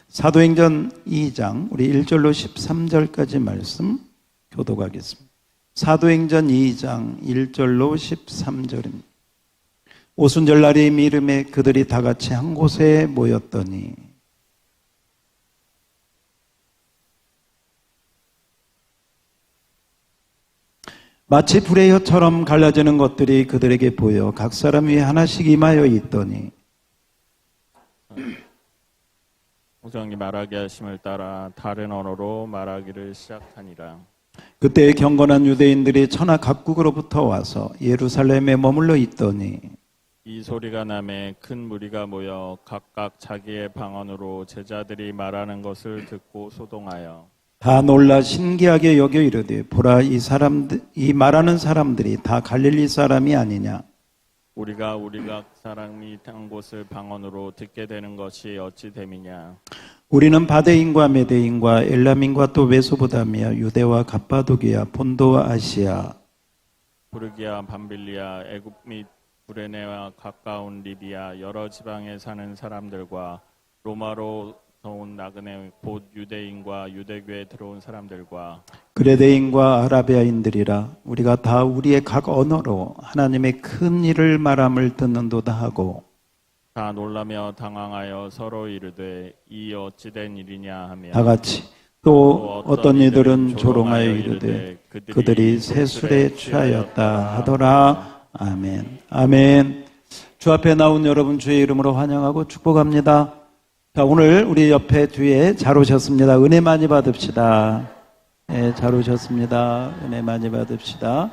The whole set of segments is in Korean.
사도행전 2장 우리 1절로 13절까지 말씀 교독하겠습니다. 사도행전 2장 1절로 13절입니다. 오순절날이 이름에 그들이 다 같이 한 곳에 모였더니 마치 불의 혀처럼 갈라지는 것들이 그들에게 보여 각 사람 위에 하나씩 임하여 있더니 오정이 말하게 하심을 따라 다른 언어로 말하기를 시작하니라. 그때 경건한 유대인들이 천하 각국으로부터 와서 예루살렘에 머물러 있더니 이 소리가 나매 큰 무리가 모여 각각 자기의 방언으로 제자들이 말하는 것을 듣고 소동하여 다 놀라 신기하게 여겨 이르되 보라 이 말하는 사람들이 다 갈릴리 사람이 아니냐. 우리가 사람이 한 곳을 방언으로 듣게 되는 것이 어찌 됨이냐. 우리는 바데인과 메데인과 엘람인과 또 메소포타미아 유대와 갑바도기아 본도와 아시아 부르기아 밤빌리아 애굽 및 구레네와 가까운 리비아 여러 지방에 사는 사람들과 로마로 온 나그네 곧 유대인과 유대교에 들어온 사람들과 그레데인과 아라비아인들이라 우리가 다 우리의 각 언어로 하나님의 큰 일을 말함을 듣는도다 하고 다 놀라며 당황하여 서로 이르되 이 어찌된 일이냐 하며 다 같이 또 어떤 이들은 조롱하여 이르되 그들이 세술에 취하였다 하더라. 아멘. 아멘. 주 앞에 나온 여러분 주의 이름으로 환영하고 축복합니다. 자, 오늘 우리 옆에 뒤에 잘 오셨습니다. 은혜 많이 받읍시다. 네, 잘 오셨습니다. 은혜 많이 받읍시다.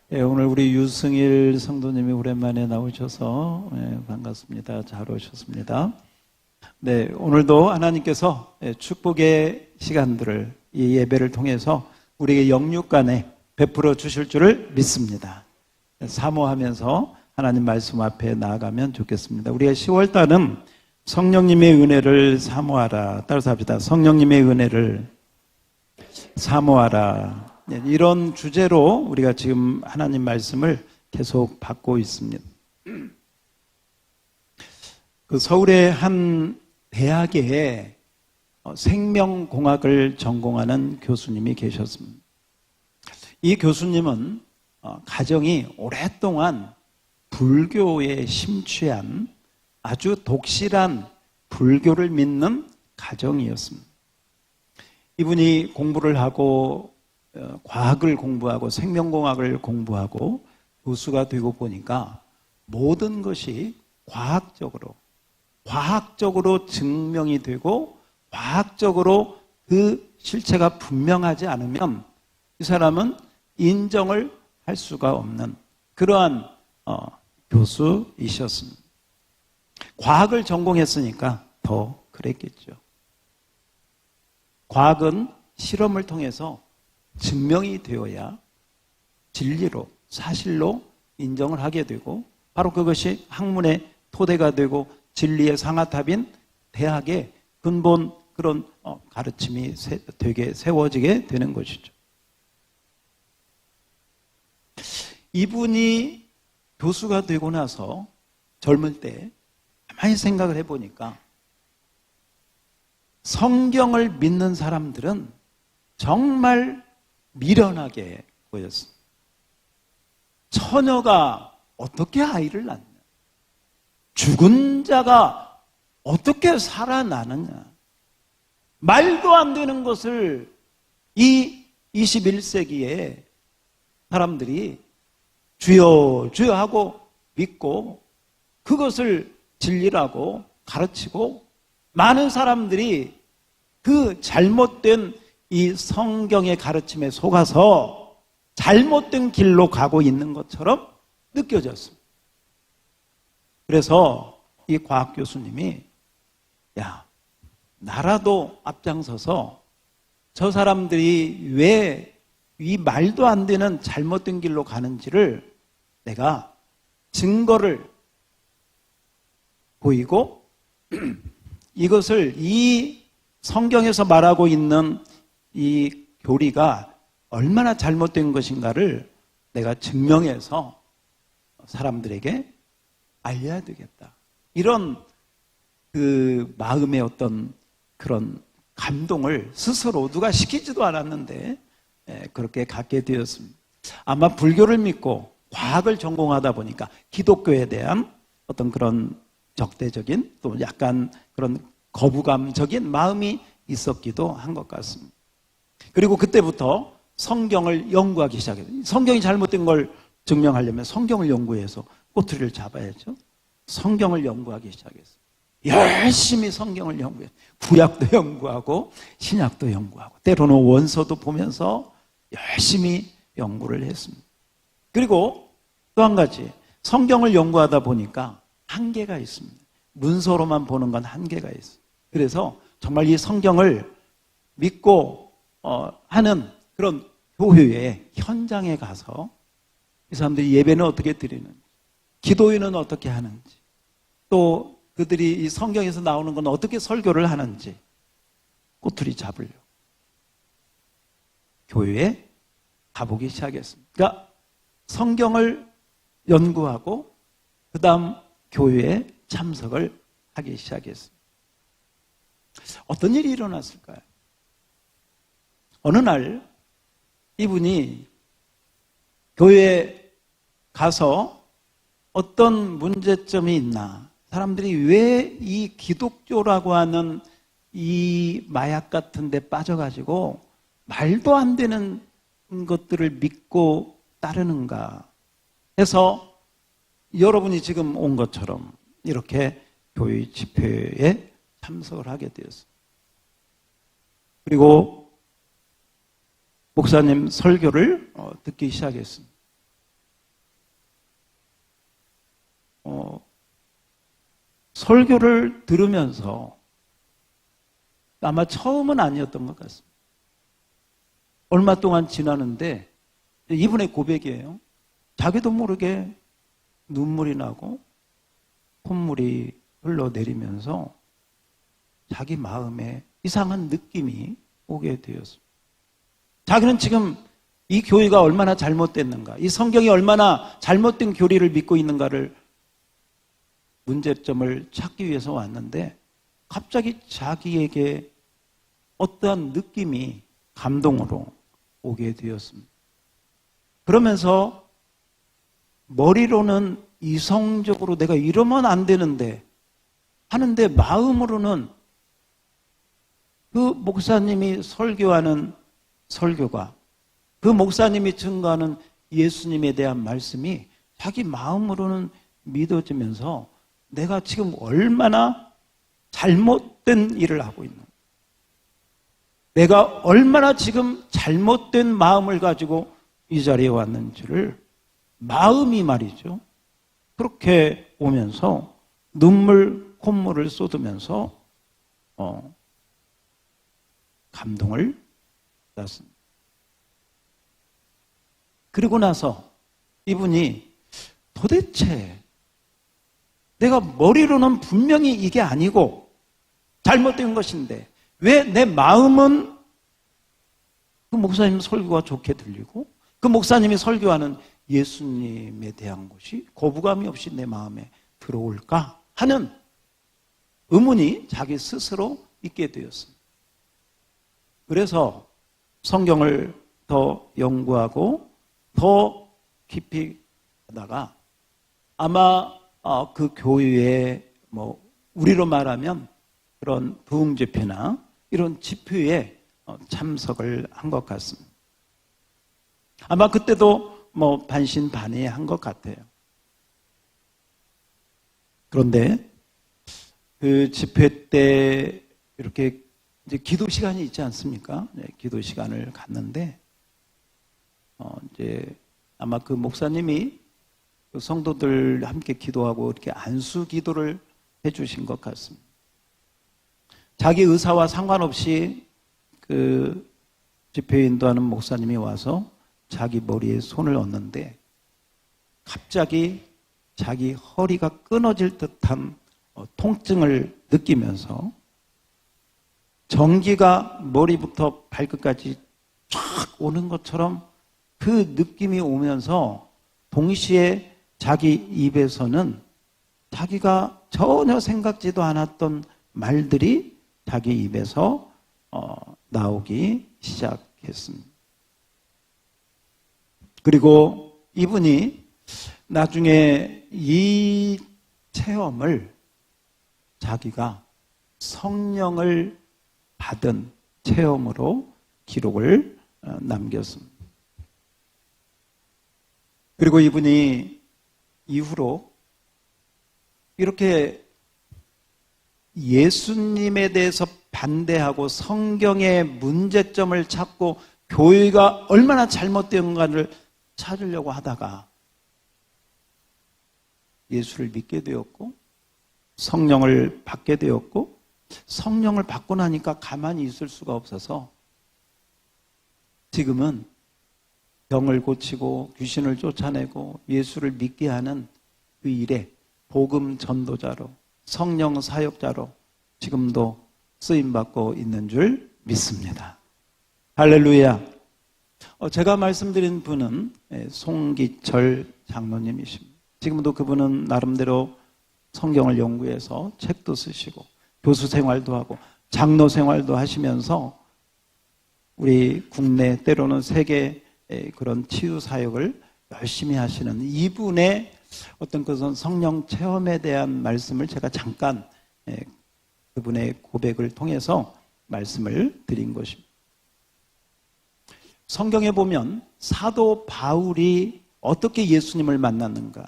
네, 오늘 우리 유승일 성도님이 오랜만에 나오셔서 반갑습니다. 잘 오셨습니다. 네, 오늘도 하나님께서 축복의 시간들을 이 예배를 통해서 우리에게 영육간에 베풀어 주실 줄을 믿습니다. 사모하면서 하나님 말씀 앞에 나아가면 좋겠습니다. 우리가 10월달은 성령님의 은혜를 사모하라. 따라서 합시다. 성령님의 은혜를 사모하라. 이런 주제로 우리가 지금 하나님 말씀을 계속 받고 있습니다. 그 서울의 한 대학에 생명공학을 전공하는 교수님이 계셨습니다. 이 교수님은 가정이 오랫동안 불교에 심취한 아주 독실한 불교를 믿는 가정이었습니다. 이분이 공부를 하고 과학을 공부하고 생명공학을 공부하고 교수가 되고 보니까 모든 것이 과학적으로 증명이 되고 과학적으로 그 실체가 분명하지 않으면 이 사람은 인정을 할 수가 없는 그러한 교수이셨습니다. 과학을 전공했으니까 더 그랬겠죠. 과학은 실험을 통해서 증명이 되어야 진리로, 사실로 인정을 하게 되고 바로 그것이 학문의 토대가 되고 진리의 상아탑인 대학의 근본 그런 가르침이 되게 세워지게 되는 것이죠. 이분이 교수가 되고 나서 젊을 때 가만히 생각을 해보니까 성경을 믿는 사람들은 정말 미련하게 보였습니다. 처녀가 어떻게 아이를 낳느냐? 죽은 자가 어떻게 살아나느냐? 말도 안 되는 것을 이 21세기에 사람들이 주여 주여 하고 믿고 그것을 진리라고 가르치고 많은 사람들이 그 잘못된 이 성경의 가르침에 속아서 잘못된 길로 가고 있는 것처럼 느껴졌습니다. 그래서 이 과학 교수님이 나라도 앞장서서 저 사람들이 왜 이 말도 안 되는 잘못된 길로 가는지를 내가 증거를 보이고 이것을 이 성경에서 말하고 있는 이 교리가 얼마나 잘못된 것인가를 내가 증명해서 사람들에게 알려야 되겠다. 이런 그 마음의 어떤 그런 감동을 스스로 누가 시키지도 않았는데 그렇게 갖게 되었습니다. 아마 불교를 믿고 과학을 전공하다 보니까 기독교에 대한 어떤 그런 적대적인 또 약간 그런 거부감적인 마음이 있었기도 한 것 같습니다. 그리고 그때부터 성경을 연구하기 시작했어요. 성경이 잘못된 걸 증명하려면 성경을 연구해서 꼬투리를 잡아야죠. 성경을 연구하기 시작했어요. 열심히 성경을 연구해요. 구약도 연구하고 신약도 연구하고 때로는 원서도 보면서 열심히 연구를 했습니다. 그리고 또 한 가지, 성경을 연구하다 보니까 한계가 있습니다. 문서로만 보는 건 한계가 있어요. 그래서 정말 이 성경을 믿고 하는 그런 교회의 현장에 가서 이 사람들이 예배는 어떻게 드리는지, 기도회는 어떻게 하는지, 또 그들이 이 성경에서 나오는 건 어떻게 설교를 하는지 꼬투리 잡으려고 교회에 가보기 시작했습니다. 그러니까 성경을 연구하고 그 다음 교회에 참석을 하기 시작했습니다. 어떤 일이 일어났을까요? 어느 날 이분이 교회에 가서 어떤 문제점이 있나, 사람들이 왜 이 기독교라고 하는 이 마약 같은 데 빠져가지고 말도 안 되는 것들을 믿고 따르는가 해서 여러분이 지금 온 것처럼 이렇게 교회 집회에 참석을 하게 되었어요. 그리고 목사님 설교를 듣기 시작했습니다. 설교를 들으면서 아마 처음은 아니었던 것 같습니다. 얼마 동안 지나는데 이분의 고백이에요. 자기도 모르게 눈물이 나고 콧물이 흘러내리면서 자기 마음에 이상한 느낌이 오게 되었습니다. 자기는 지금 이 교회가 얼마나 잘못됐는가, 이 성경이 얼마나 잘못된 교리를 믿고 있는가를 문제점을 찾기 위해서 왔는데 갑자기 자기에게 어떠한 느낌이 감동으로 오게 되었습니다. 그러면서 머리로는 이성적으로 내가 이러면 안 되는데 하는데 마음으로는 그 목사님이 설교하는 설교가, 그 목사님이 증거하는 예수님에 대한 말씀이 자기 마음으로는 믿어지면서 내가 지금 얼마나 잘못된 일을 하고 있는, 내가 얼마나 지금 잘못된 마음을 가지고 이 자리에 왔는지를 마음이 말이죠. 그렇게 오면서 눈물, 콧물을 쏟으면서 감동을 받았습니다. 그리고 나서 이분이 도대체 내가 머리로는 분명히 이게 아니고 잘못된 것인데 왜 내 마음은 그 목사님 설교가 좋게 들리고 그 목사님이 설교하는 예수님에 대한 것이 거부감이 없이 내 마음에 들어올까 하는 의문이 자기 스스로 있게 되었습니다. 그래서 성경을 더 연구하고 더 깊이 하다가 아마 그 교회에 우리로 말하면 그런 부흥 집회나 이런 집회에 참석을 한 것 같습니다. 아마 그때도 반신반의한 것 같아요. 그런데 그 집회 때 이렇게 이제 기도 시간이 있지 않습니까? 네, 기도 시간을 갔는데 이제 아마 그 목사님이 그 성도들 함께 기도하고 이렇게 안수 기도를 해주신 것 같습니다. 자기 의사와 상관없이 그 집회 인도하는 목사님이 와서 자기 머리에 손을 얹는데 갑자기 자기 허리가 끊어질 듯한 통증을 느끼면서 전기가 머리부터 발끝까지 쫙 오는 것처럼 그 느낌이 오면서 동시에 자기 입에서는 자기가 전혀 생각지도 않았던 말들이 자기 입에서 나오기 시작했습니다. 그리고 이분이 나중에 이 체험을 자기가 성령을 받은 체험으로 기록을 남겼습니다. 그리고 이분이 이후로 이렇게 예수님에 대해서 반대하고 성경의 문제점을 찾고 교회가 얼마나 잘못된가를 찾으려고 하다가 예수를 믿게 되었고 성령을 받게 되었고 성령을 받고 나니까 가만히 있을 수가 없어서 지금은 병을 고치고 귀신을 쫓아내고 예수를 믿게 하는 그 일에 복음 전도자로 성령 사역자로 지금도 쓰임받고 있는 줄 믿습니다. 할렐루야. 제가 말씀드린 분은 송기철 장로님이십니다. 지금도 그분은 나름대로 성경을 연구해서 책도 쓰시고 교수 생활도 하고 장로 생활도 하시면서 우리 국내 때로는 세계 그런 치유 사역을 열심히 하시는 이분의 어떤 그런 성령 체험에 대한 말씀을 제가 잠깐 그분의 고백을 통해서 말씀을 드린 것입니다. 성경에 보면 사도 바울이 어떻게 예수님을 만났는가?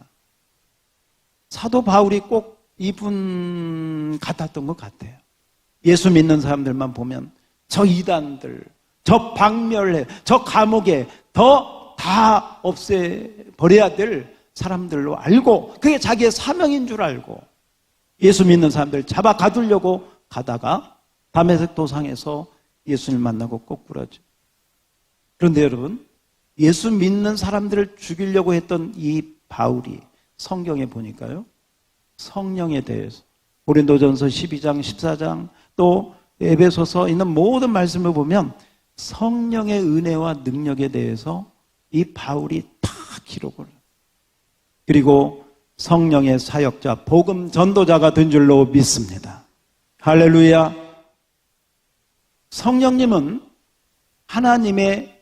사도 바울이 꼭 이분 같았던 것 같아요. 예수 믿는 사람들만 보면 저 이단들, 저 박멸해, 저 감옥에 다 없애버려야 될 사람들로 알고 그게 자기의 사명인 줄 알고 예수 믿는 사람들 잡아 가두려고 가다가 다메섹 도상에서 예수님을 만나고 거꾸라져. 그런데 여러분, 예수 믿는 사람들을 죽이려고 했던 이 바울이 성경에 보니까요, 성령에 대해서 고린도전서 12장, 14장 또 에베소서 있는 모든 말씀을 보면 성령의 은혜와 능력에 대해서 이 바울이 다 기록을 해요. 그리고 성령의 사역자, 복음 전도자가 된 줄로 믿습니다. 할렐루야. 성령님은 하나님의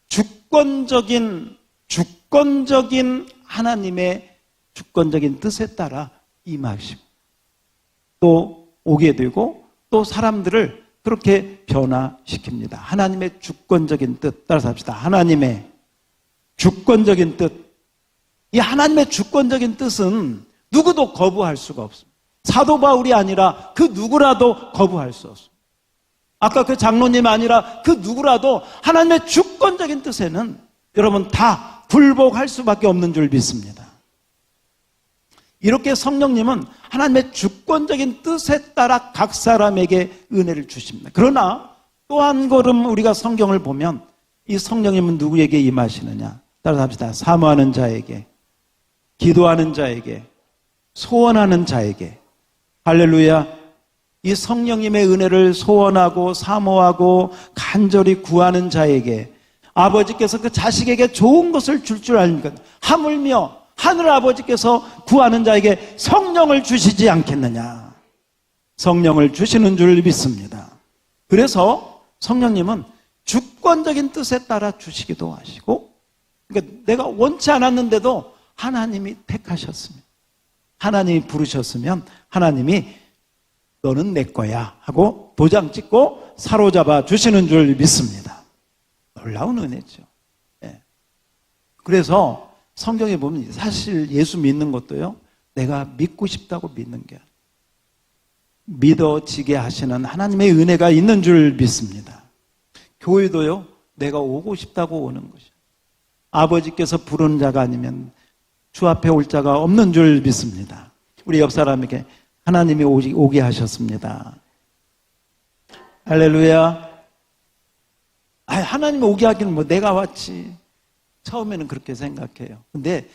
주권적인 하나님의 주권적인 뜻에 따라 임하시고 또 오게 되고 또 사람들을 그렇게 변화시킵니다. 하나님의 주권적인 뜻 따라서 합시다. 하나님의 주권적인 뜻. 이 하나님의 주권적인 뜻은 누구도 거부할 수가 없습니다. 사도 바울이 아니라 그 누구라도 거부할 수 없습니다. 아까 그 장로님 아니라 그 누구라도 하나님의 주권적인 뜻에는 여러분 다 굴복할 수밖에 없는 줄 믿습니다. 이렇게 성령님은 하나님의 주권적인 뜻에 따라 각 사람에게 은혜를 주십니다. 그러나 또 한 걸음 우리가 성경을 보면 이 성령님은 누구에게 임하시느냐? 따라서 합시다. 사모하는 자에게, 기도하는 자에게, 소원하는 자에게. 할렐루야. 이 성령님의 은혜를 소원하고 사모하고 간절히 구하는 자에게 아버지께서 그 자식에게 좋은 것을 줄 줄 아닙니까? 하물며 하늘 아버지께서 구하는 자에게 성령을 주시지 않겠느냐. 성령을 주시는 줄 믿습니다. 그래서 성령님은 주권적인 뜻에 따라 주시기도 하시고, 그러니까 내가 원치 않았는데도 하나님이 택하셨습니다. 하나님이 부르셨으면 하나님이 너는 내 거야 하고 도장 찍고 사로잡아 주시는 줄 믿습니다. 놀라운 은혜죠. 예. 그래서 성경에 보면 사실 예수 믿는 것도요, 내가 믿고 싶다고 믿는 게 아니에요. 믿어지게 하시는 하나님의 은혜가 있는 줄 믿습니다. 교회도요, 내가 오고 싶다고 오는 것이에요. 아버지께서 부르는 자가 아니면 주 앞에 올 자가 없는 줄 믿습니다. 우리 옆 사람에게 하나님이 오게 하셨습니다. 할렐루야. 하나님이 오게 하기는 뭐 내가 왔지. 처음에는 그렇게 생각해요. 근데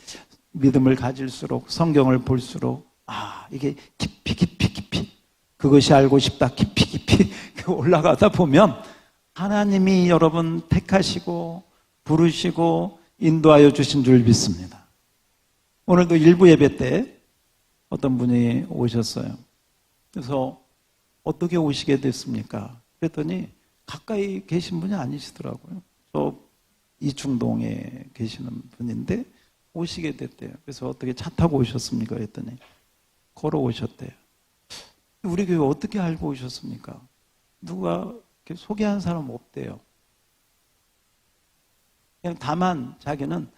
믿음을 가질수록 성경을 볼수록 이게 깊이 그것이 알고 싶다. 깊이 올라가다 보면 하나님이 여러분 택하시고 부르시고 인도하여 주신 줄 믿습니다. 오늘도 일부 예배 때 어떤 분이 오셨어요. 그래서 어떻게 오시게 됐습니까? 그랬더니 가까이 계신 분이 아니시더라고요. 저 이충동에 계시는 분인데 오시게 됐대요. 그래서 어떻게 차 타고 오셨습니까? 그랬더니 걸어오셨대요. 우리 교회 어떻게 알고 오셨습니까? 누가 소개한 사람 없대요. 그냥 다만 자기는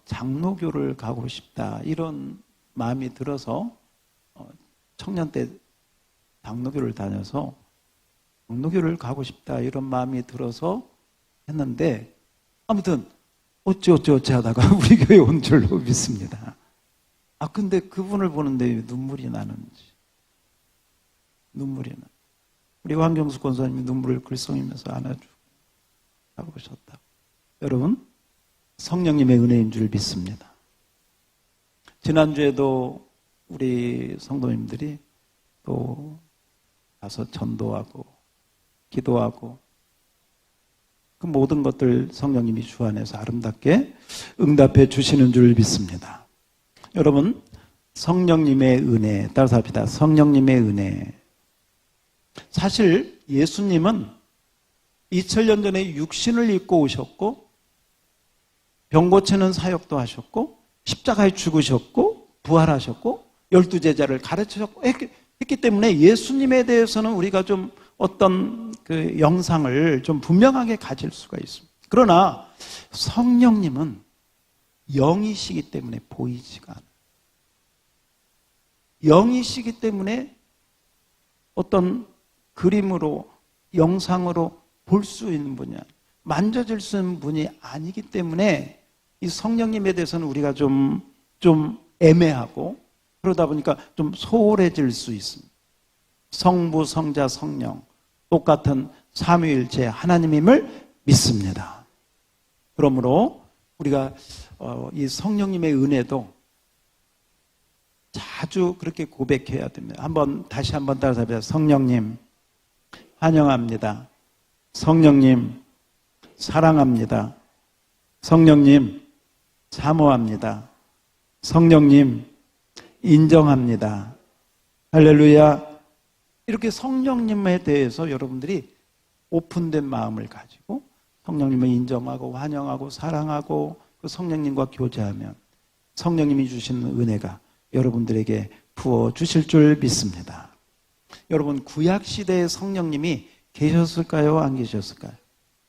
장로교를 가고 싶다 이런 마음이 들어서 청년 때 장로교를 다녀서 장로교를 가고 싶다 이런 마음이 들어서 했는데 아무튼 어찌 하다가 우리 교회에 온 줄로 믿습니다. 근데 그분을 보는데 눈물이 나는지. 눈물이 나. 우리 황경수 권사님이 눈물을 글썽이면서 안아주고 하고 오셨다. 여러분, 성령님의 은혜인 줄 믿습니다. 지난주에도 우리 성도님들이 또 가서 전도하고 기도하고 그 모든 것들 성령님이 주 안에서 아름답게 응답해 주시는 줄 믿습니다. 여러분, 성령님의 은혜, 따라서 합시다. 성령님의 은혜. 사실 예수님은 2000년 전에 육신을 입고 오셨고 병 고치는 사역도 하셨고 십자가에 죽으셨고 부활하셨고 12제자를 가르치셨고 했기 때문에 예수님에 대해서는 우리가 좀 어떤 그 영상을 좀 분명하게 가질 수가 있습니다. 그러나 성령님은 영이시기 때문에 보이지가 않아요. 영이시기 때문에 어떤 그림으로 영상으로 볼 수 있는 분이 아니에요. 만져질 수 있는 분이 아니기 때문에 이 성령님에 대해서는 우리가 좀 애매하고 그러다 보니까 좀 소홀해질 수 있습니다. 성부, 성자, 성령 똑같은 삼위일체 하나님임을 믿습니다. 그러므로 우리가 이 성령님의 은혜도 자주 그렇게 고백해야 됩니다. 다시 한번 따라서 해보세요. 성령님 환영합니다. 성령님 사랑합니다. 성령님 사모합니다. 성령님 인정합니다. 할렐루야. 이렇게 성령님에 대해서 여러분들이 오픈된 마음을 가지고 성령님을 인정하고 환영하고 사랑하고 그 성령님과 교제하면 성령님이 주시는 은혜가 여러분들에게 부어주실 줄 믿습니다. 여러분, 구약시대의 성령님이 계셨을까요? 안 계셨을까요?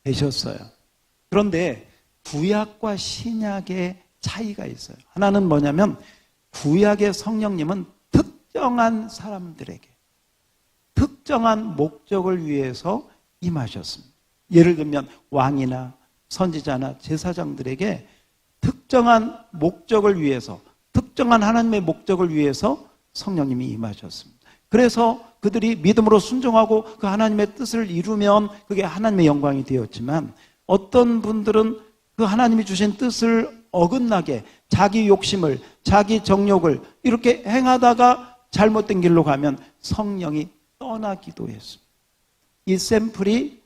계셨어요. 그런데 구약과 신약의 차이가 있어요. 하나는 뭐냐면 구약의 성령님은 특정한 사람들에게 특정한 목적을 위해서 임하셨습니다. 예를 들면 왕이나 선지자나 제사장들에게 특정한 목적을 위해서 특정한 하나님의 목적을 위해서 성령님이 임하셨습니다. 그래서 그들이 믿음으로 순종하고 그 하나님의 뜻을 이루면 그게 하나님의 영광이 되었지만 어떤 분들은 그 하나님이 주신 뜻을 어긋나게 자기 욕심을 자기 정욕을 이렇게 행하다가 잘못된 길로 가면 성령이 떠나기도 했습니다. 이 샘플이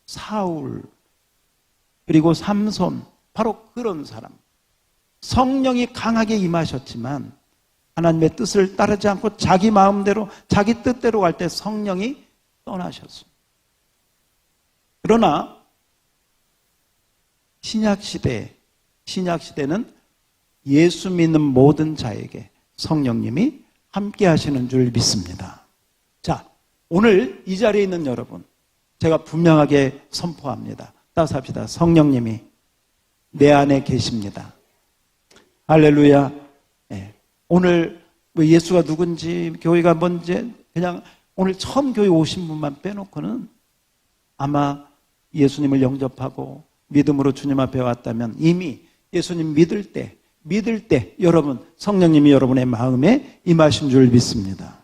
사울 그리고 삼손 바로 그런 사람. 성령이 강하게 임하셨지만 하나님의 뜻을 따르지 않고 자기 마음대로 자기 뜻대로 갈 때 성령이 떠나셨습니다. 그러나 신약시대는 예수 믿는 모든 자에게 성령님이 함께 하시는 줄 믿습니다. 자, 오늘 이 자리에 있는 여러분, 제가 분명하게 선포합니다. 따라서 합시다. 성령님이 내 안에 계십니다. 할렐루야. 네. 오늘 예수가 누군지 교회가 뭔지 그냥 오늘 처음 교회 오신 분만 빼놓고는 아마 예수님을 영접하고 믿음으로 주님 앞에 왔다면 이미 예수님 믿을 때 여러분 성령님이 여러분의 마음에 임하신 줄 믿습니다.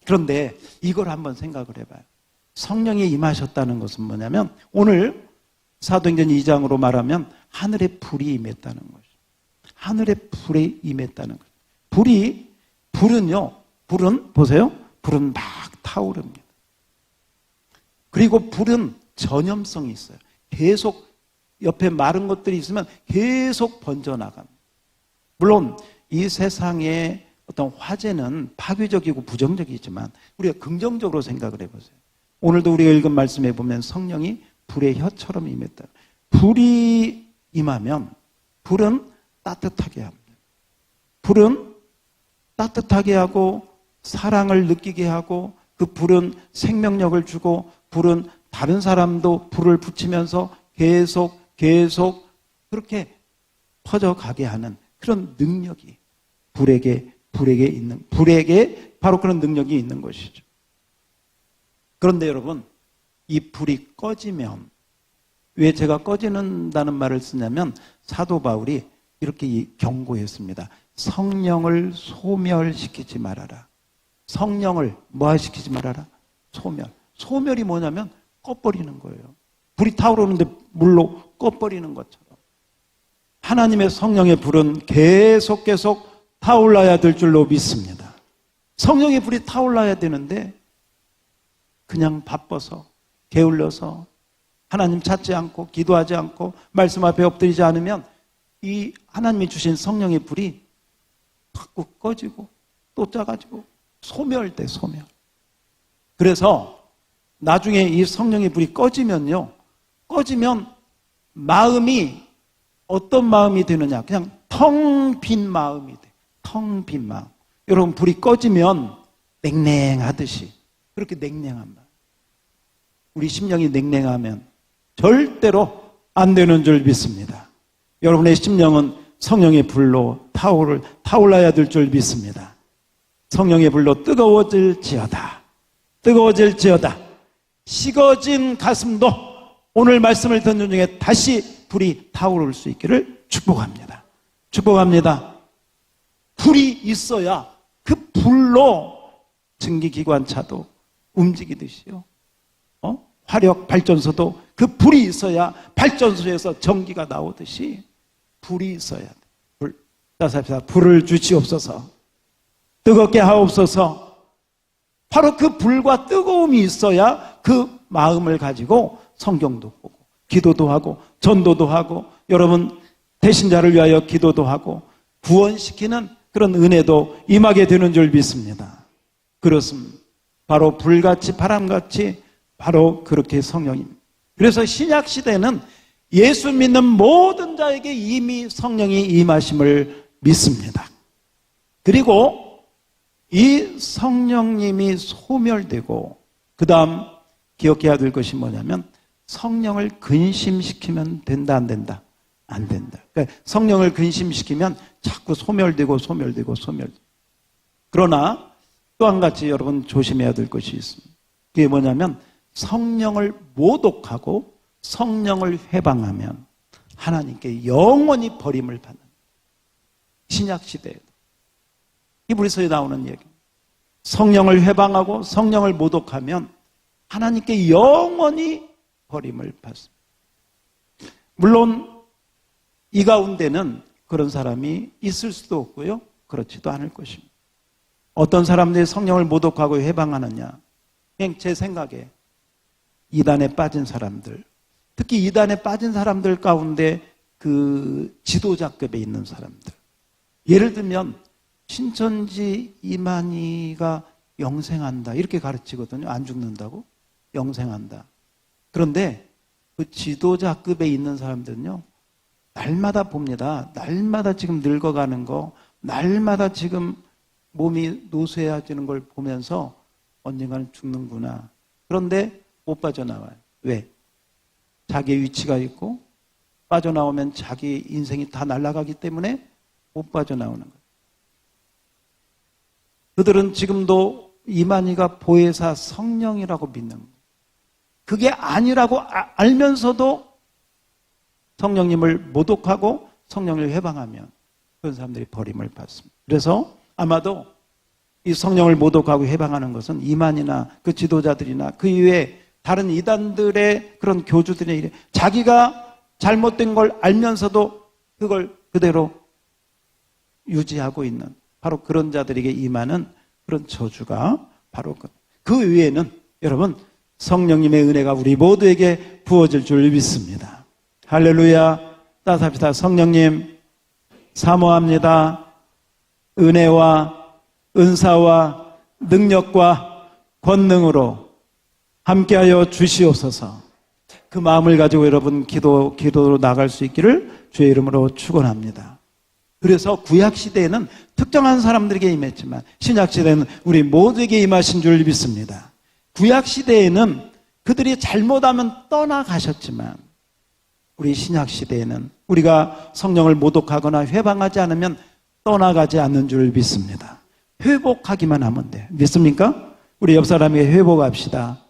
그런데 이걸 한번 생각을 해봐요. 성령이 임하셨다는 것은 뭐냐면 오늘 사도행전 2장으로 말하면 하늘에 불이 임했다는 거죠. 하늘에 불이 임했다는 거죠. 불은 보세요. 불은 막 타오릅니다. 그리고 불은 전염성이 있어요. 계속 옆에 마른 것들이 있으면 계속 번져나갑니다. 물론 이 세상에 어떤 화재는 파괴적이고 부정적이지만 우리가 긍정적으로 생각을 해보세요. 오늘도 우리가 읽은 말씀에 보면 성령이 불의 혀처럼 임했다. 불이 임하면 불은 따뜻하게 합니다. 불은 따뜻하게 하고 사랑을 느끼게 하고 그 불은 생명력을 주고 불은 다른 사람도 불을 붙이면서 계속 그렇게 퍼져가게 하는 그런 능력이 불에게 바로 그런 능력이 있는 것이죠. 그런데 여러분, 이 불이 꺼지면, 왜 제가 꺼지는다는 말을 쓰냐면 사도 바울이 이렇게 경고했습니다. 성령을 소멸시키지 말아라. 성령을 뭐시키지 말아라? 소멸이 뭐냐면 꺼버리는 거예요. 불이 타오르는데 물로 꺼버리는 것처럼. 하나님의 성령의 불은 계속 타올라야 될 줄로 믿습니다. 성령의 불이 타올라야 되는데 그냥 바빠서 게을러서 하나님 찾지 않고 기도하지 않고 말씀 앞에 엎드리지 않으면 이 하나님이 주신 성령의 불이 자꾸 꺼지고 또 작아지고 소멸돼. 그래서 나중에 이 성령의 불이 꺼지면 마음이 어떤 마음이 되느냐? 그냥 텅 빈 마음이 돼. 텅 빈 마음. 여러분, 불이 꺼지면 냉랭하듯이 그렇게 냉랭한 마음. 우리 심령이 냉랭하면 절대로 안 되는 줄 믿습니다. 여러분의 심령은 성령의 불로 타올라야 될 줄 믿습니다. 성령의 불로 뜨거워질지어다. 식어진 가슴도 오늘 말씀을 듣는 중에 다시 불이 타오를 수 있기를 축복합니다. 불이 있어야 그 불로 증기기관차도 움직이듯이요. 화력 발전소도 그 불이 있어야 발전소에서 전기가 나오듯이 불이 있어야 돼. 불을 주시옵소서. 뜨겁게 하옵소서. 바로 그 불과 뜨거움이 있어야 그 마음을 가지고 성경도 보고 기도도 하고 전도도 하고 여러분 대신자를 위하여 기도도 하고 구원시키는 그런 은혜도 임하게 되는 줄 믿습니다. 그렇습니다. 바로 불같이 바람같이 바로 그렇게 성령입니다. 그래서 신약 시대는 예수 믿는 모든 자에게 이미 성령이 임하심을 믿습니다. 그리고 이 성령님이 소멸되고 그 다음 기억해야 될 것이 뭐냐면 성령을 근심시키면 된다 안 된다? 안 된다. 그러니까 성령을 근심시키면 자꾸 소멸되고 그러나 또 한 가지 여러분 조심해야 될 것이 있습니다. 그게 뭐냐면 성령을 모독하고 성령을 회방하면 하나님께 영원히 버림을 받는 신약시대에도 히브리서에 나오는 얘기입니다. 성령을 회방하고 성령을 모독하면 하나님께 영원히 버림을 받습니다. 물론 이 가운데는 그런 사람이 있을 수도 없고요. 그렇지도 않을 것입니다. 어떤 사람들이 성령을 모독하고 회방하느냐. 그냥 제 생각에 이단에 빠진 사람들, 특히 이단에 빠진 사람들 가운데 그 지도자급에 있는 사람들. 예를 들면 신천지 이만희가 영생한다 이렇게 가르치거든요. 안 죽는다고? 영생한다. 그런데 그 지도자급에 있는 사람들은요. 날마다 봅니다. 날마다 지금 늙어가는 거, 날마다 지금 몸이 노쇠해지는 걸 보면서 언젠가는 죽는구나. 그런데 못 빠져나와요. 왜? 자기의 위치가 있고 빠져나오면 자기 인생이 다 날아가기 때문에 못 빠져나오는 거예요. 그들은 지금도 이만희가 보혜사 성령이라고 믿는 거예요. 그게 아니라고 알면서도 성령님을 모독하고 성령을 회방하면 그런 사람들이 버림을 받습니다. 그래서 아마도 이 성령을 모독하고 회방하는 것은 이만희나 그 지도자들이나 그 이외에 다른 이단들의 그런 교주들의 자기가 잘못된 걸 알면서도 그걸 그대로 유지하고 있는 바로 그런 자들에게 임하는 그런 저주가 바로 그 위에는 여러분 성령님의 은혜가 우리 모두에게 부어질 줄 믿습니다. 할렐루야. 따뜻합시다. 성령님 사모합니다. 은혜와 은사와 능력과 권능으로 함께하여 주시옵소서. 그 마음을 가지고 여러분 기도로 나갈 수 있기를 주의 이름으로 축원합니다. 그래서 구약시대에는 특정한 사람들에게 임했지만 신약시대에는 우리 모두에게 임하신 줄 믿습니다. 구약시대에는 그들이 잘못하면 떠나가셨지만 우리 신약시대에는 우리가 성령을 모독하거나 회방하지 않으면 떠나가지 않는 줄 믿습니다. 회복하기만 하면 돼요. 믿습니까? 우리 옆 사람에게 회복합시다.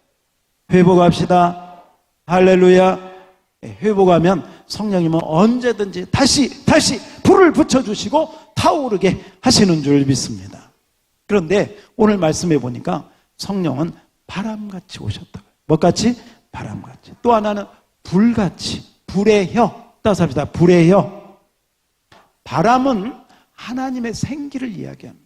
회복합시다. 할렐루야. 회복하면 성령님은 언제든지 다시 불을 붙여주시고 타오르게 하시는 줄 믿습니다. 그런데 오늘 말씀해 보니까 성령은 바람같이 오셨다고요. 뭐같이? 바람같이. 또 하나는 불같이. 불의 혀. 따서 합시다. 불의 혀. 바람은 하나님의 생기를 이야기합니다.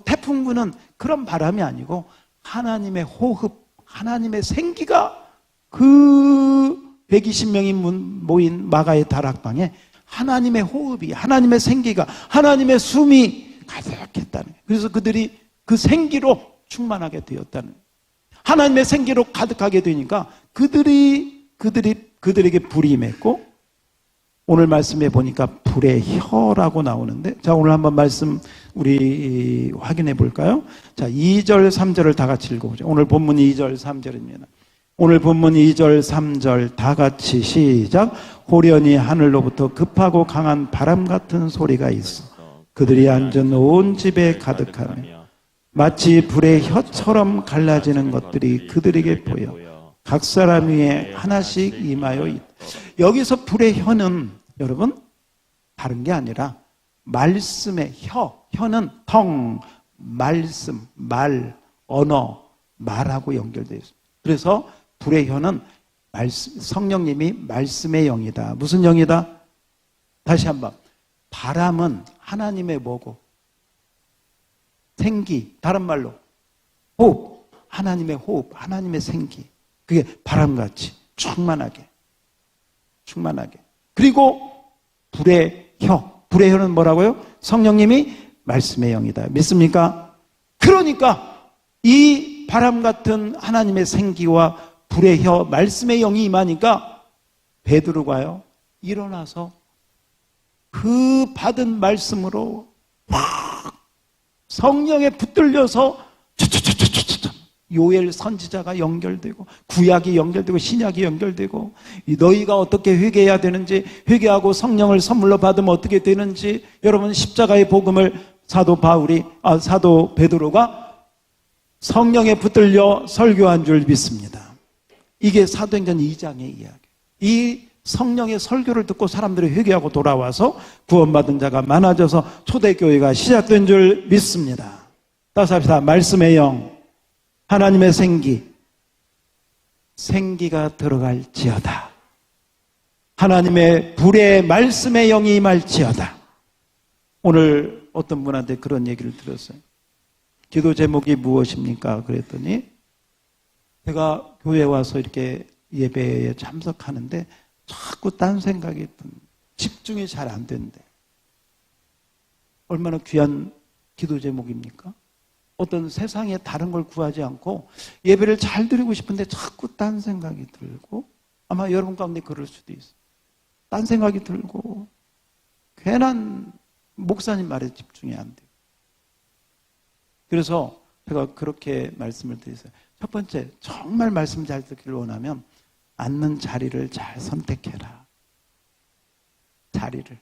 태풍 부는 그런 바람이 아니고 하나님의 호흡, 하나님의 생기가 그 120명이 모인 마가의 다락방에 하나님의 호흡이, 하나님의 생기가, 하나님의 숨이 가득했다는 거예요. 그래서 그들이 그 생기로 충만하게 되었다는 거예요. 하나님의 생기로 가득하게 되니까 그들에게 불이 임했고, 오늘 말씀해 보니까 불의 혀라고 나오는데, 자, 오늘 한번 말씀 우리 확인해 볼까요? 자, 2절, 3절을 다 같이 읽어보죠. 오늘 본문 2절, 3절입니다. 오늘 본문 2절, 3절 다 같이 시작. 호련히 하늘로부터 급하고 강한 바람 같은 소리가 있어 그들이 앉은 온 집에 가득하며 마치 불의 혀처럼 갈라지는 것들이 그들에게 보여 각 사람 위에 하나씩 임하여 있다. 여기서 불의 혀는 여러분 다른 게 아니라 말씀의 혀는 텅, 말씀, 말, 언어, 말하고 연결되어 있습니다. 그래서 불의 혀는 성령님이 말씀의 영이다. 무슨 영이다? 다시 한번. 바람은 하나님의 뭐고? 생기. 다른 말로 호흡. 하나님의 호흡. 하나님의 생기. 그게 바람같이 충만하게. 그리고 불의 혀. 불의 혀는 뭐라고요? 성령님이 말씀의 영이다. 믿습니까? 그러니까 이 바람 같은 하나님의 생기와 불의 혀, 말씀의 영이 임하니까 베드로가요 일어나서 그 받은 말씀으로 확 성령에 붙들려서 요엘 선지자가 연결되고 구약이 연결되고 신약이 연결되고 너희가 어떻게 회개해야 되는지, 회개하고 성령을 선물로 받으면 어떻게 되는지, 여러분 십자가의 복음을 사도 베드로가 성령에 붙들려 설교한 줄 믿습니다. 이게 사도행전 2장의 이야기. 이 성령의 설교를 듣고 사람들이 회개하고 돌아와서 구원받은 자가 많아져서 초대교회가 시작된 줄 믿습니다. 따라서 합시다. 말씀의 영, 하나님의 생기가 들어갈지어다. 하나님의 불의 말씀의 영이 임할지어다. 오늘 어떤 분한테 그런 얘기를 들었어요. 기도 제목이 무엇입니까? 그랬더니 제가 교회에 와서 이렇게 예배에 참석하는데 자꾸 딴 생각이 집중이 잘 안 된대. 얼마나 귀한 기도 제목입니까? 어떤 세상에 다른 걸 구하지 않고 예배를 잘 드리고 싶은데 자꾸 딴 생각이 들고, 아마 여러분 가운데 그럴 수도 있어요. 딴 생각이 들고 괜한 목사님 말에 집중이 안 돼요. 그래서 제가 그렇게 말씀을 드렸어요. 첫 번째, 정말 말씀 잘 듣기를 원하면 앉는 자리를 잘 선택해라. 자리를.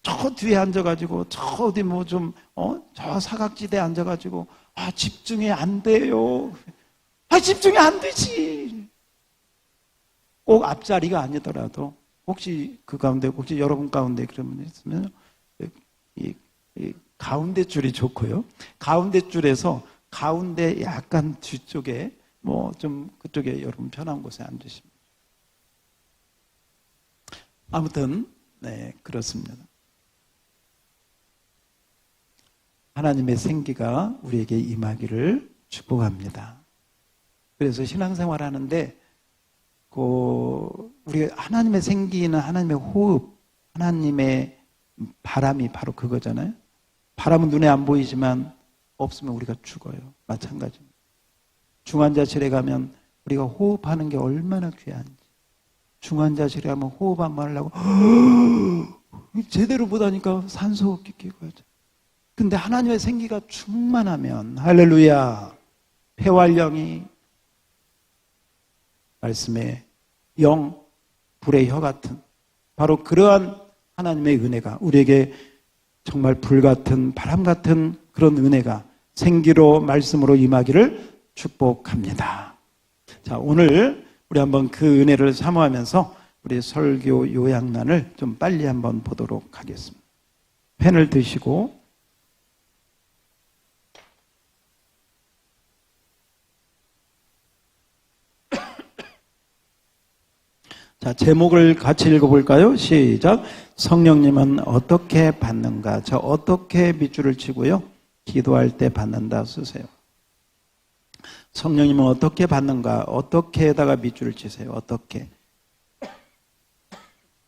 저 뒤에 앉아가지고 저 어디 저 사각지대에 앉아가지고 집중이 안 돼요. 집중이 안 되지. 꼭 앞자리가 아니더라도 혹시 그 가운데, 혹시 여러분 가운데 그런 분 있으면 이 가운데 줄이 좋고요. 가운데 줄에서 가운데 약간 뒤쪽에 좀 그쪽에 여러분 편한 곳에 앉으십니다. 아무튼 네, 그렇습니다. 하나님의 생기가 우리에게 임하기를 축복합니다. 그래서 신앙생활 하는데 우리 하나님의 생기는 하나님의 호흡, 하나님의 바람이 바로 그거잖아요. 바람은 눈에 안 보이지만 없으면 우리가 죽어요. 마찬가지입니다. 중환자실에 가면 우리가 호흡하는 게 얼마나 귀한지. 중환자실에 가면 호흡 한번 하려고 제대로 못하니까 산소호흡기 끼고 하죠. 근데 하나님의 생기가 충만하면 할렐루야, 폐활량이 말씀의 영, 불의 혀 같은 바로 그러한 하나님의 은혜가 우리에게 정말 불같은 바람 같은 그런 은혜가 생기로 말씀으로 임하기를 축복합니다. 자, 오늘 우리 한번 그 은혜를 사모하면서 우리 설교 요약란을 좀 빨리 한번 보도록 하겠습니다. 펜을 드시고 자, 제목을 같이 읽어볼까요? 시작. 성령님은 어떻게 받는가? 저 어떻게 밑줄을 치고요. 기도할 때 받는다 쓰세요. 성령님은 어떻게 받는가? 어떻게에다가 밑줄을 치세요. 어떻게.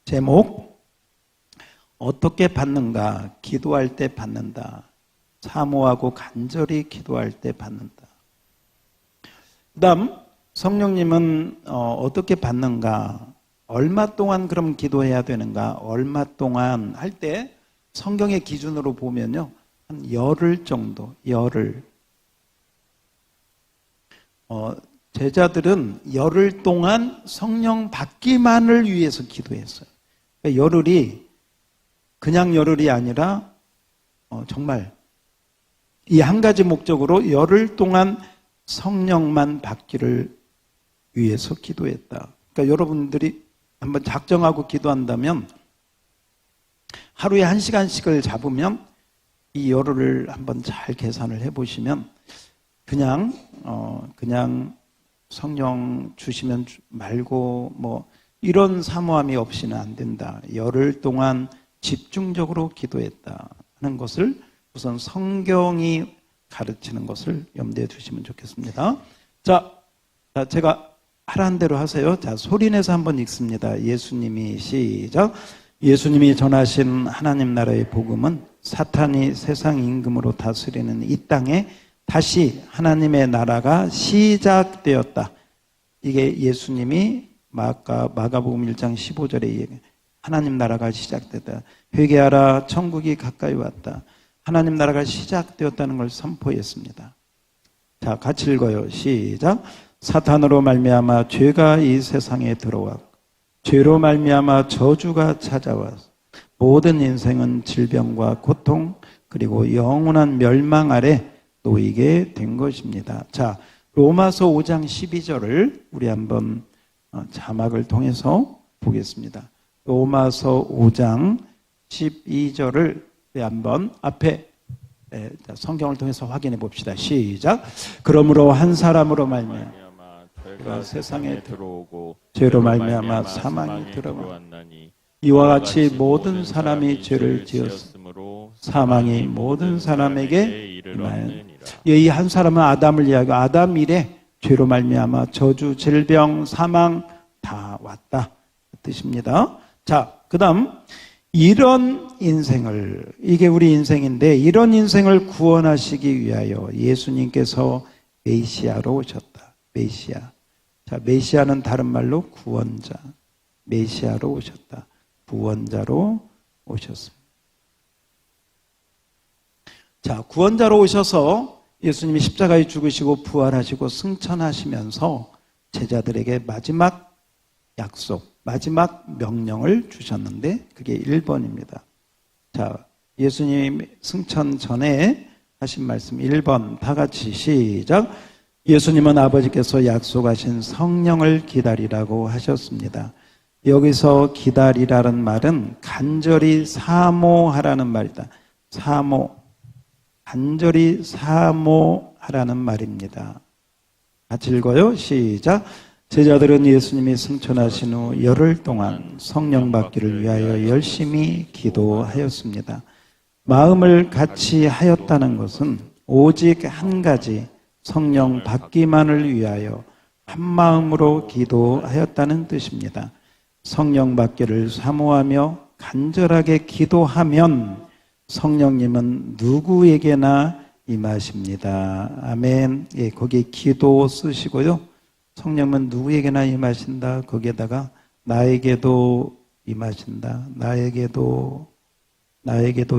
제목. 어떻게 받는가? 기도할 때 받는다. 사모하고 간절히 기도할 때 받는다. 그 다음 성령님은 어떻게 받는가? 얼마 동안 그럼 기도해야 되는가? 얼마 동안 할 때 성경의 기준으로 보면요. 한 열흘 정도, 열흘. 제자들은 열흘 동안 성령 받기만을 위해서 기도했어요. 그러니까 열흘이 그냥 열흘이 아니라 정말 이 한 가지 목적으로 열흘 동안 성령만 받기를 위해서 기도했다. 그러니까 여러분들이 한번 작정하고 기도한다면 하루에 1시간씩을 잡으면 이 열흘을 한번 잘 계산을 해보시면 그냥 성령 주시면 말고 뭐 이런 사모함이 없이는 안 된다. 열흘 동안 집중적으로 기도했다 하는 것을 우선 성경이 가르치는 것을 염두에 두시면 좋겠습니다. 자, 제가 하라는 대로 하세요. 자, 소리내서 한번 읽습니다. 예수님이 시작. 예수님이 전하신 하나님 나라의 복음은 사탄이 세상 임금으로 다스리는 이 땅에 다시 하나님의 나라가 시작되었다. 이게 예수님이 마가복음 1장 15절에 얘기해요. 하나님 나라가 시작됐다. 회개하라, 천국이 가까이 왔다. 하나님 나라가 시작되었다는 걸 선포했습니다. 자, 같이 읽어요. 시작. 사탄으로 말미암아 죄가 이 세상에 들어왔고 죄로 말미암아 저주가 찾아와서 모든 인생은 질병과 고통 그리고 영원한 멸망 아래 놓이게 된 것입니다. 자, 로마서 5장 12절을 우리 한번 자막을 통해서 보겠습니다. 로마서 5장 12절을 우리 한번 앞에 성경을 통해서 확인해 봅시다. 시작. 그러므로 한 사람으로 말미암아 죄가 세상에 들어오고 죄로 말미암아 사망이 들어왔나니 이와 같이 모든 사람이 죄를 지었으므로 사망이 모든 사람에게 임하였느니라. 이 한 사람은 아담을 이야기하고 아담 이래 죄로 말미암아 저주, 질병, 사망 다 왔다 그 뜻입니다. 자, 그 다음 이런 인생을, 이게 우리 인생인데 이런 인생을 구원하시기 위하여 예수님께서 메시아로 오셨다. 메시아. 자, 메시아는 다른 말로 구원자. 메시아로 오셨다. 구원자로 오셨습니다. 자, 구원자로 오셔서 예수님이 십자가에 죽으시고 부활하시고 승천하시면서 제자들에게 마지막 약속, 마지막 명령을 주셨는데 그게 1번입니다. 자, 예수님 승천 전에 하신 말씀 1번 다 같이 시작. 예수님은 아버지께서 약속하신 성령을 기다리라고 하셨습니다. 여기서 기다리라는 말은 간절히 사모하라는 말이다. 사모, 간절히 사모하라는 말입니다. 같이 읽어요. 시작. 제자들은 예수님이 승천하신 후 열흘 동안 성령 받기를 위하여 열심히 기도하였습니다. 마음을 같이 하였다는 것은 오직 한 가지 성령 받기만을 위하여 한 마음으로 기도하였다는 뜻입니다. 성령 받기를 사모하며 간절하게 기도하면 성령님은 누구에게나 임하십니다. 아멘. 예, 거기에 기도 쓰시고요. 성령은 누구에게나 임하신다. 거기에다가 나에게도 임하신다. 나에게도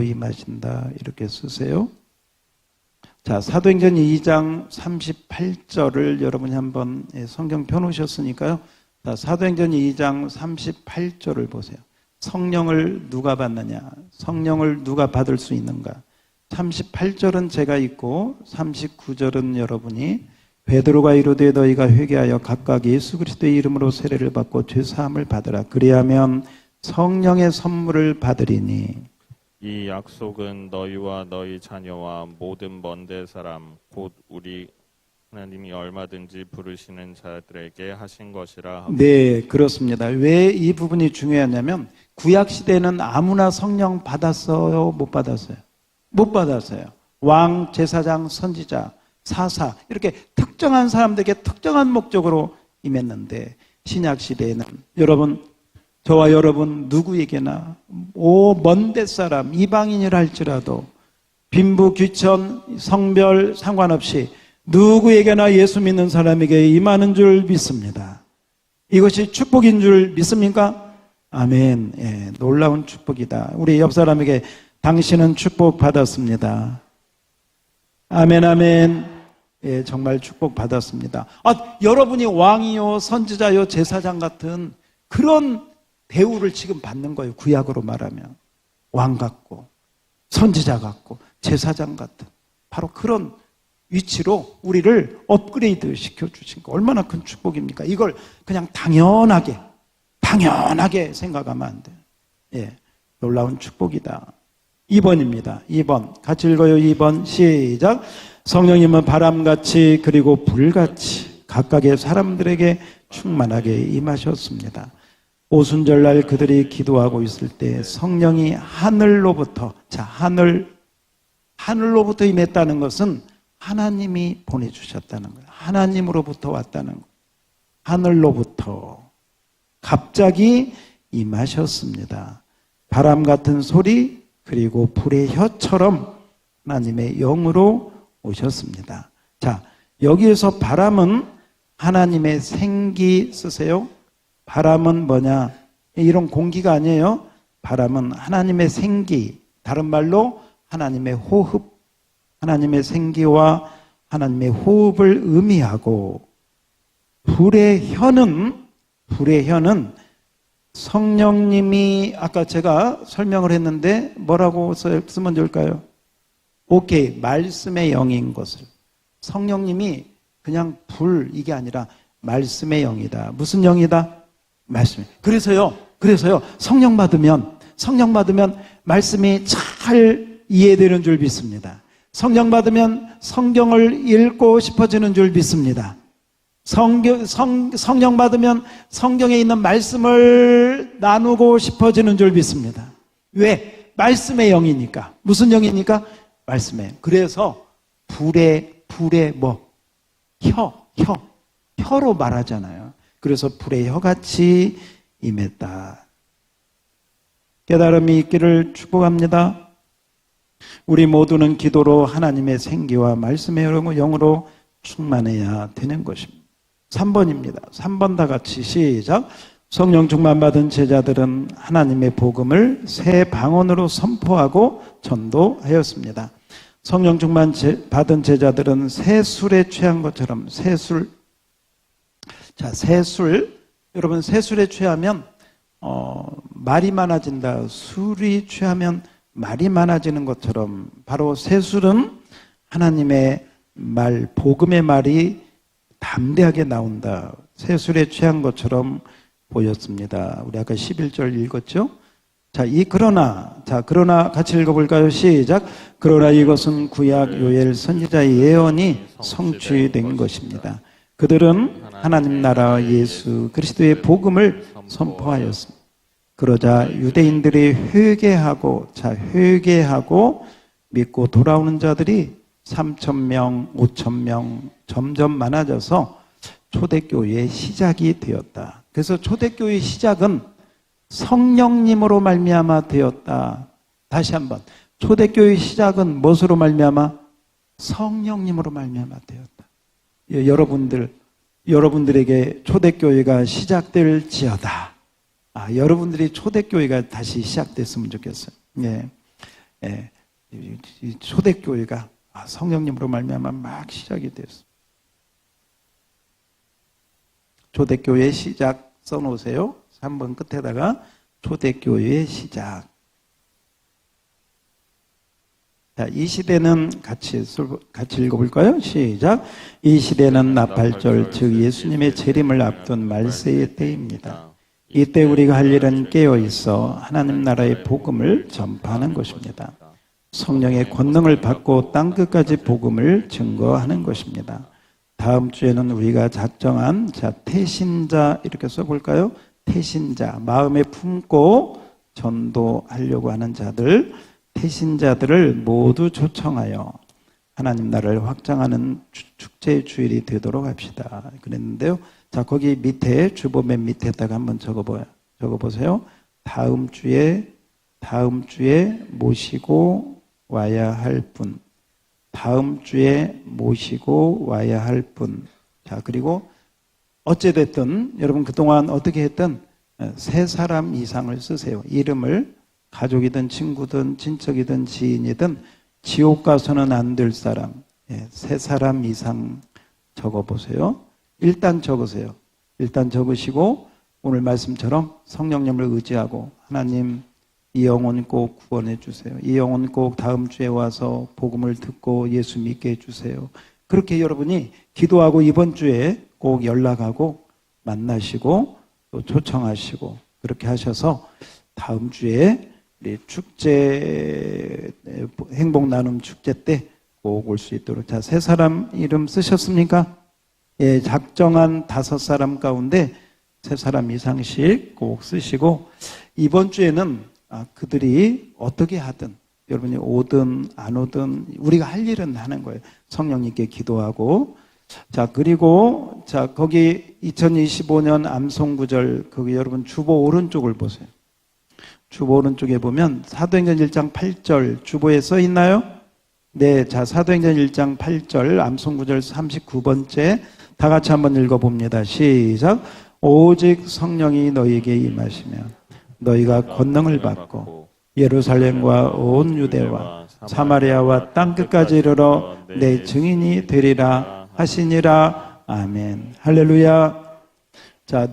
임하신다. 이렇게 쓰세요. 자, 사도행전 2장 38절을 여러분이 한번 성경 펴놓으셨으니까요. 자, 사도행전 2장 38절을 보세요. 성령을 누가 받느냐? 성령을 누가 받을 수 있는가? 38절은 제가 읽고 39절은 여러분이 베드로가 이르되 너희가 회개하여 각각 예수 그리스도의 이름으로 세례를 받고 죄 사함을 받으라. 그리하면 성령의 선물을 받으리니 이 약속은 너희와 너희 자녀와 모든 먼데 사람 곧 우리 하나님이 얼마든지 부르시는 자들에게 하신 것이라. 네, 그렇습니다. 왜 이 부분이 중요하냐면 구약 시대에는 아무나 성령 받았어요, 못 받았어요? 못 받았어요. 왕, 제사장, 선지자, 사사 이렇게 특정한 사람들에게 특정한 목적으로 임했는데 신약 시대에는 여러분, 저와 여러분 누구에게나 먼데 사람, 이방인이라 할지라도 빈부, 귀천, 성별 상관없이 누구에게나 예수 믿는 사람에게 임하는 줄 믿습니다. 이것이 축복인 줄 믿습니까? 아멘. 예, 놀라운 축복이다. 우리 옆 사람에게 당신은 축복 받았습니다. 아멘, 아멘. 예, 정말 축복 받았습니다. 여러분이 왕이요, 선지자요, 제사장 같은 그런 대우를 지금 받는 거예요. 구약으로 말하면. 왕 같고, 선지자 같고, 제사장 같은. 바로 그런 위치로 우리를 업그레이드 시켜주신 거 얼마나 큰 축복입니까? 이걸 그냥 당연하게 생각하면 안 돼요. 예, 놀라운 축복이다. 2번입니다. 2번. 같이 읽어요. 2번. 시작. 성령님은 바람같이 그리고 불같이 각각의 사람들에게 충만하게 임하셨습니다. 오순절날 그들이 기도하고 있을 때 성령이 하늘로부터, 자, 하늘로부터 임했다는 것은 하나님이 보내주셨다는 거예요. 하나님으로부터 왔다는 거예요. 하늘로부터 갑자기 임하셨습니다. 바람 같은 소리 그리고 불의 혀처럼 하나님의 영으로 오셨습니다. 자, 여기에서 바람은 하나님의 생기 쓰세요. 바람은 뭐냐? 이런 공기가 아니에요. 바람은 하나님의 생기, 다른 말로 하나님의 호흡, 하나님의 생기와 하나님의 호흡을 의미하고, 불의 혀는 성령님이 아까 제가 설명을 했는데 뭐라고 쓰면 좋을까요? 오케이, 말씀의 영인 것을. 성령님이 그냥 불 이게 아니라 말씀의 영이다. 무슨 영이다? 말씀. 그래서요 성령 받으면 말씀이 잘 이해되는 줄 믿습니다. 성령 받으면 성경을 읽고 싶어지는 줄 믿습니다. 성령 받으면 성경에 있는 말씀을 나누고 싶어지는 줄 믿습니다. 왜? 말씀의 영이니까. 무슨 영이니까? 말씀의 영. 그래서 불의 혀로 말하잖아요. 그래서 불의 혀같이 임했다. 깨달음이 있기를 축복합니다. 우리 모두는 기도로 하나님의 생기와 말씀의 영으로 충만해야 되는 것입니다. 3번입니다. 3번 다 같이 시작. 성령 충만 받은 제자들은 하나님의 복음을 새 방언으로 선포하고 전도하였습니다. 성령 충만 받은 제자들은 새 술에 취한 것처럼 새술. 여러분 새 술에 취하면 말이 많아진다. 술이 취하면 말이 많아지는 것처럼 바로 새 술은 하나님의 말, 복음의 말이 담대하게 나온다. 새 술에 취한 것처럼 보였습니다. 우리 아까 11절 읽었죠? 그러나 같이 읽어볼까요? 시작. 그러나 이것은 구약 요엘 선지자의 예언이 성취된 것입니다. 그들은 하나님 나라와 예수 그리스도의 복음을 선포하였습니다. 그러자 유대인들이 회개하고 믿고 돌아오는 자들이 3,000명, 5,000명 점점 많아져서 초대교회의 시작이 되었다. 그래서 초대교회의 시작은 성령님으로 말미암아 되었다. 다시 한번. 초대교회의 시작은 무엇으로 말미암아? 성령님으로 말미암아 되었다. 예, 여러분들에게 초대교회가 시작될지어다. 여러분들이 초대교회가 다시 시작됐으면 좋겠어요. 예, 예, 이 초대교회가 성령님으로 말미암아 막 시작이 됐어요. 초대교회 시작 써놓으세요. 3번 끝에다가 초대교회의 시작. 자, 이 시대는 같이 읽어볼까요? 시작. 이 시대는 나팔절, 즉 예수님의 재림을 앞둔 말세의 때입니다. 이때 우리가 할 일은 깨어 있어 하나님 나라의 복음을 전파하는 것입니다. 성령의 권능을 받고 땅끝까지 복음을 증거하는 것입니다. 다음 주에는 우리가 작정한 태신자 이렇게 써볼까요? 태신자, 마음에 품고 전도하려고 하는 자들, 태신자들을 모두 초청하여 하나님 나라를 확장하는 축제의 주일이 되도록 합시다. 그랬는데요. 자, 거기 밑에 주보 맨 밑에다가 한번 적어보세요. 다음 주에 모시고 와야 할 분. 다음 주에 모시고 와야 할 분. 자, 그리고 어찌됐든 여러분 그동안 어떻게 했든 세 사람 이상을 쓰세요. 이름을 가족이든 친구든 친척이든 지인이든 지옥 가서는 안 될 사람, 세 사람 이상 적어보세요. 일단 적으세요. 일단 적으시고 오늘 말씀처럼 성령님을 의지하고 하나님 이 영혼 꼭 구원해 주세요. 이 영혼 꼭 다음 주에 와서 복음을 듣고 예수 믿게 해주세요. 그렇게 여러분이 기도하고 이번 주에 꼭 연락하고 만나시고 또 초청하시고 그렇게 하셔서 다음 주에 우리 축제, 행복 나눔 축제 때 꼭 올 수 있도록. 자, 세 사람 이름 쓰셨습니까? 예, 작정한 5사람 가운데 세 사람 이상씩 꼭 쓰시고 이번 주에는 그들이 어떻게 하든 여러분이 오든 안 오든 우리가 할 일은 하는 거예요. 성령님께 기도하고. 자, 그리고 거기 2025년 암송구절 거기 여러분 주보 오른쪽을 보세요. 주보 오른쪽에 보면 사도행전 1장 8절 주보에 써 있나요? 네, 자, 사도행전 1장 8절 암송구절 39번째 다 같이 한번 읽어봅니다. 시작. 오직 성령이 너희에게 임하시며 너희가 권능을 받고 예루살렘과 온 유대와 사마리아와 땅끝까지 이르러 내 증인이 되리라 하시니라. 아멘. 할렐루야. 자.